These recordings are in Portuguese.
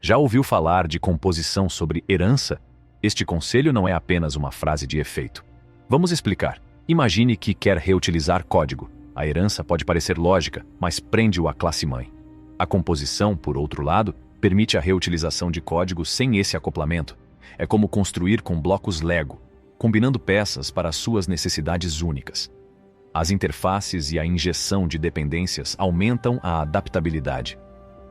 Já ouviu falar de composição sobre herança? Este conselho não é apenas uma frase de efeito. Vamos explicar. Imagine que quer reutilizar código. A herança pode parecer lógica, mas prende-o à classe-mãe. A composição, por outro lado, permite a reutilização de código sem esse acoplamento. É como construir com blocos Lego, combinando peças para suas necessidades únicas. As interfaces e a injeção de dependências aumentam a adaptabilidade.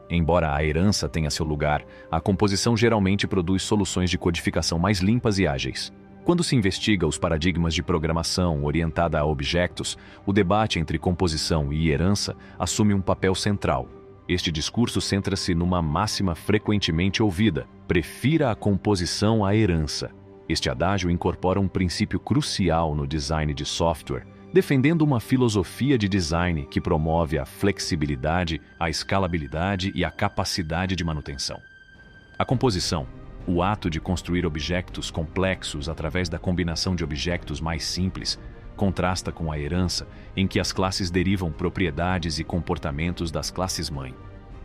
Embora a herança tenha seu lugar, a composição geralmente produz soluções de codificação mais limpas e ágeis. Quando se investiga os paradigmas de programação orientada a objetos, o debate entre composição e herança assume um papel central. Este discurso centra-se numa máxima frequentemente ouvida: prefira a composição à herança. Este adágio incorpora um princípio crucial no design de software, defendendo uma filosofia de design que promove a flexibilidade, a escalabilidade e a capacidade de manutenção. A composição, o ato de construir objetos complexos através da combinação de objetos mais simples, contrasta com a herança, em que as classes derivam propriedades e comportamentos das classes-mãe.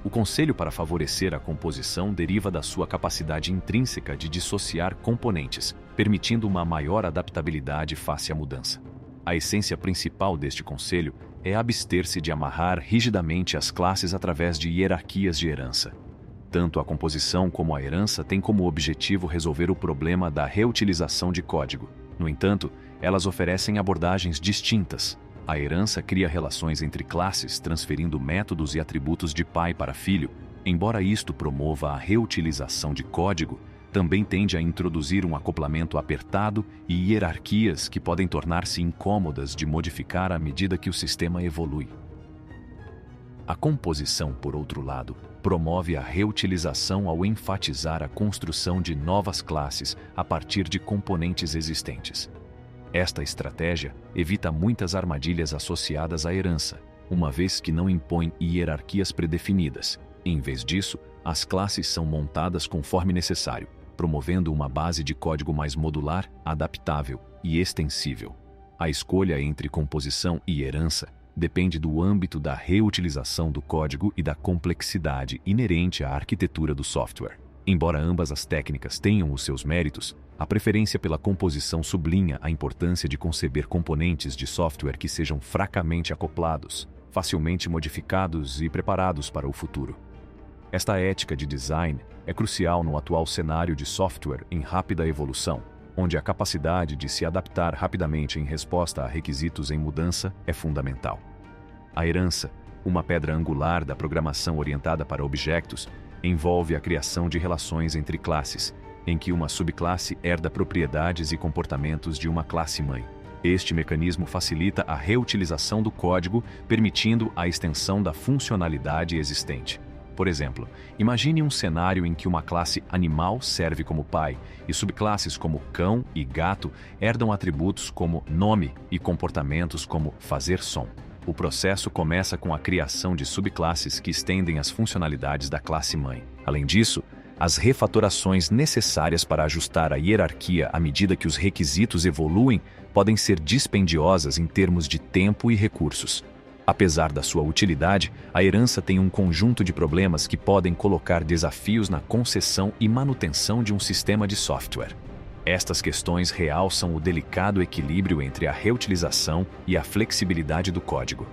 O conselho para favorecer a composição deriva da sua capacidade intrínseca de dissociar componentes, permitindo uma maior adaptabilidade face à mudança. A essência principal deste conselho é abster-se de amarrar rigidamente as classes através de hierarquias de herança. Tanto a composição como a herança têm como objetivo resolver o problema da reutilização de código. No entanto, elas oferecem abordagens distintas. A herança cria relações entre classes, transferindo métodos e atributos de pai para filho. Embora isto promova a reutilização de código, também tende a introduzir um acoplamento apertado e hierarquias que podem tornar-se incômodas de modificar à medida que o sistema evolui. A composição, por outro lado, promove a reutilização ao enfatizar a construção de novas classes a partir de componentes existentes. Esta estratégia evita muitas armadilhas associadas à herança, uma vez que não impõe hierarquias predefinidas. Em vez disso, as classes são montadas conforme necessário, promovendo uma base de código mais modular, adaptável e extensível. A escolha entre composição e herança depende do âmbito da reutilização do código e da complexidade inerente à arquitetura do software. Embora ambas as técnicas tenham os seus méritos, a preferência pela composição sublinha a importância de conceber componentes de software que sejam fracamente acoplados, facilmente modificados e preparados para o futuro. Esta ética de design é crucial no atual cenário de software em rápida evolução, onde a capacidade de se adaptar rapidamente em resposta a requisitos em mudança é fundamental. A herança, uma pedra angular da programação orientada para objetos, envolve a criação de relações entre classes, em que uma subclasse herda propriedades e comportamentos de uma classe-mãe. Este mecanismo facilita a reutilização do código, permitindo a extensão da funcionalidade existente. Por exemplo, imagine um cenário em que uma classe animal serve como pai e subclasses como cão e gato herdam atributos como nome e comportamentos como fazer som. O processo começa com a criação de subclasses que estendem as funcionalidades da classe-mãe. Além disso, as refatorações necessárias para ajustar a hierarquia à medida que os requisitos evoluem podem ser dispendiosas em termos de tempo e recursos. Apesar da sua utilidade, a herança tem um conjunto de problemas que podem colocar desafios na concessão e manutenção de um sistema de software. Estas questões realçam o delicado equilíbrio entre a reutilização e a flexibilidade do código.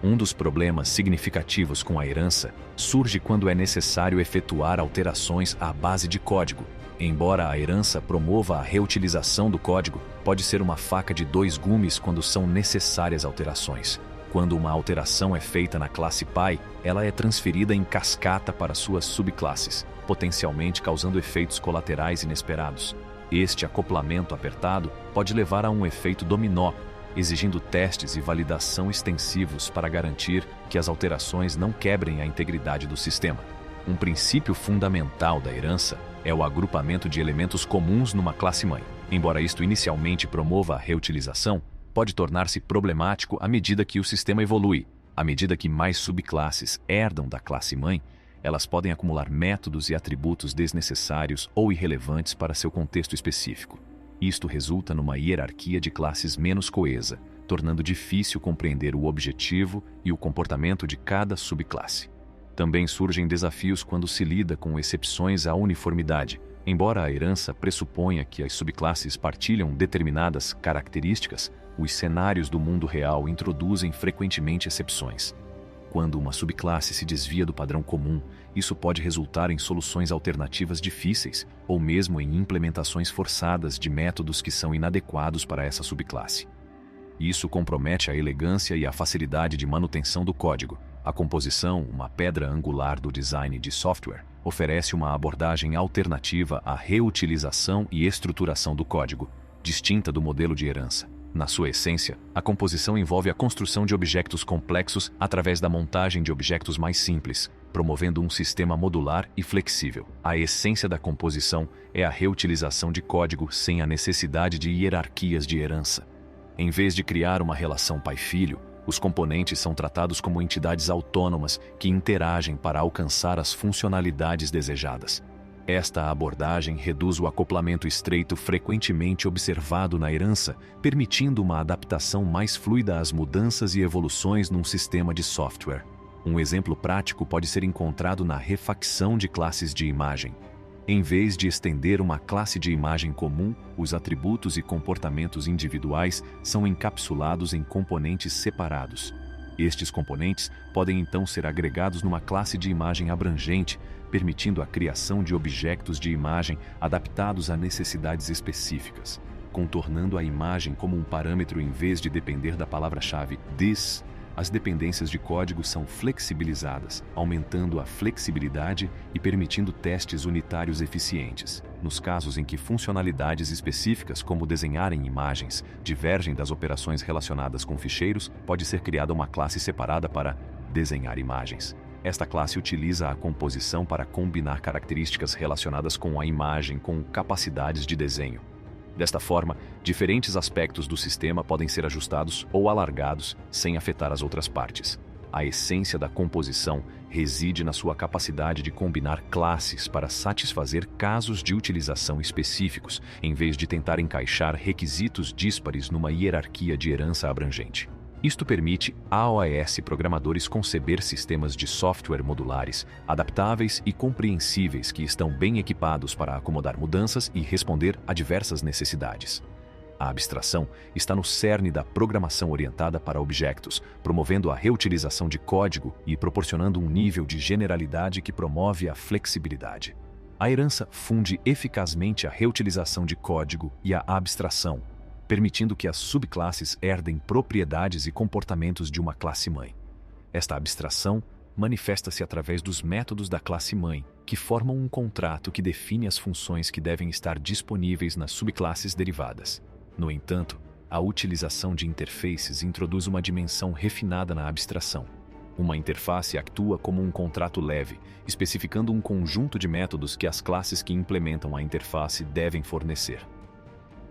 Um dos problemas significativos com a herança surge quando é necessário efetuar alterações à base de código. Embora a herança promova a reutilização do código, pode ser uma faca de dois gumes quando são necessárias alterações. Quando uma alteração é feita na classe pai, ela é transferida em cascata para suas subclasses, potencialmente causando efeitos colaterais inesperados. Este acoplamento apertado pode levar a um efeito dominó, exigindo testes e validação extensivos para garantir que as alterações não quebrem a integridade do sistema. Um princípio fundamental da herança é o agrupamento de elementos comuns numa classe-mãe. Embora isto inicialmente promova a reutilização, pode tornar-se problemático à medida que o sistema evolui. À medida que mais subclasses herdam da classe-mãe, elas podem acumular métodos e atributos desnecessários ou irrelevantes para seu contexto específico. Isto resulta numa hierarquia de classes menos coesa, tornando difícil compreender o objetivo e o comportamento de cada subclasse. Também surgem desafios quando se lida com exceções à uniformidade. Embora a herança pressuponha que as subclasses partilham determinadas características, os cenários do mundo real introduzem frequentemente exceções. Quando uma subclasse se desvia do padrão comum, isso pode resultar em soluções alternativas difíceis ou mesmo em implementações forçadas de métodos que são inadequados para essa subclasse. Isso compromete a elegância e a facilidade de manutenção do código. A composição, uma pedra angular do design de software, oferece uma abordagem alternativa à reutilização e estruturação do código, distinta do modelo de herança. Na sua essência, a composição envolve a construção de objetos complexos através da montagem de objetos mais simples, promovendo um sistema modular e flexível. A essência da composição é a reutilização de código sem a necessidade de hierarquias de herança. Em vez de criar uma relação pai-filho, os componentes são tratados como entidades autônomas que interagem para alcançar as funcionalidades desejadas. Esta abordagem reduz o acoplamento estreito frequentemente observado na herança, permitindo uma adaptação mais fluida às mudanças e evoluções num sistema de software. Um exemplo prático pode ser encontrado na refacção de classes de imagem. Em vez de estender uma classe de imagem comum, os atributos e comportamentos individuais são encapsulados em componentes separados. Estes componentes podem então ser agregados numa classe de imagem abrangente, permitindo a criação de objetos de imagem adaptados a necessidades específicas, contornando a imagem como um parâmetro em vez de depender da palavra-chave this. As dependências de código são flexibilizadas, aumentando a flexibilidade e permitindo testes unitários eficientes. Nos casos em que funcionalidades específicas, como desenhar em imagens, divergem das operações relacionadas com ficheiros, pode ser criada uma classe separada para desenhar imagens. Esta classe utiliza a composição para combinar características relacionadas com a imagem com capacidades de desenho. Desta forma, diferentes aspectos do sistema podem ser ajustados ou alargados sem afetar as outras partes. A essência da composição reside na sua capacidade de combinar classes para satisfazer casos de utilização específicos, em vez de tentar encaixar requisitos díspares numa hierarquia de herança abrangente. Isto permite a OS programadores conceber sistemas de software modulares, adaptáveis e compreensíveis que estão bem equipados para acomodar mudanças e responder a diversas necessidades. A abstração está no cerne da programação orientada para objetos, promovendo a reutilização de código e proporcionando um nível de generalidade que promove a flexibilidade. A herança funde eficazmente a reutilização de código e a abstração, permitindo que as subclasses herdem propriedades e comportamentos de uma classe-mãe. Esta abstração manifesta-se através dos métodos da classe-mãe, que formam um contrato que define as funções que devem estar disponíveis nas subclasses derivadas. No entanto, a utilização de interfaces introduz uma dimensão refinada na abstração. Uma interface atua como um contrato leve, especificando um conjunto de métodos que as classes que implementam a interface devem fornecer.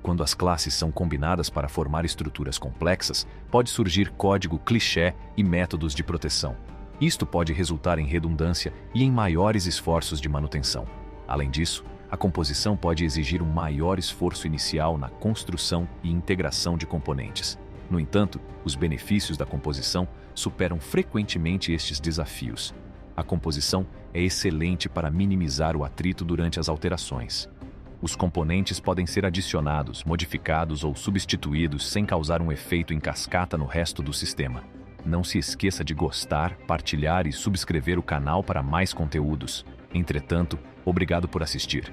Quando as classes são combinadas para formar estruturas complexas, pode surgir código clichê e métodos de proteção. Isto pode resultar em redundância e em maiores esforços de manutenção. Além disso, a composição pode exigir um maior esforço inicial na construção e integração de componentes. No entanto, os benefícios da composição superam frequentemente estes desafios. A composição é excelente para minimizar o atrito durante as alterações. Os componentes podem ser adicionados, modificados ou substituídos sem causar um efeito em cascata no resto do sistema. Não se esqueça de gostar, partilhar e subscrever o canal para mais conteúdos. Entretanto, obrigado por assistir.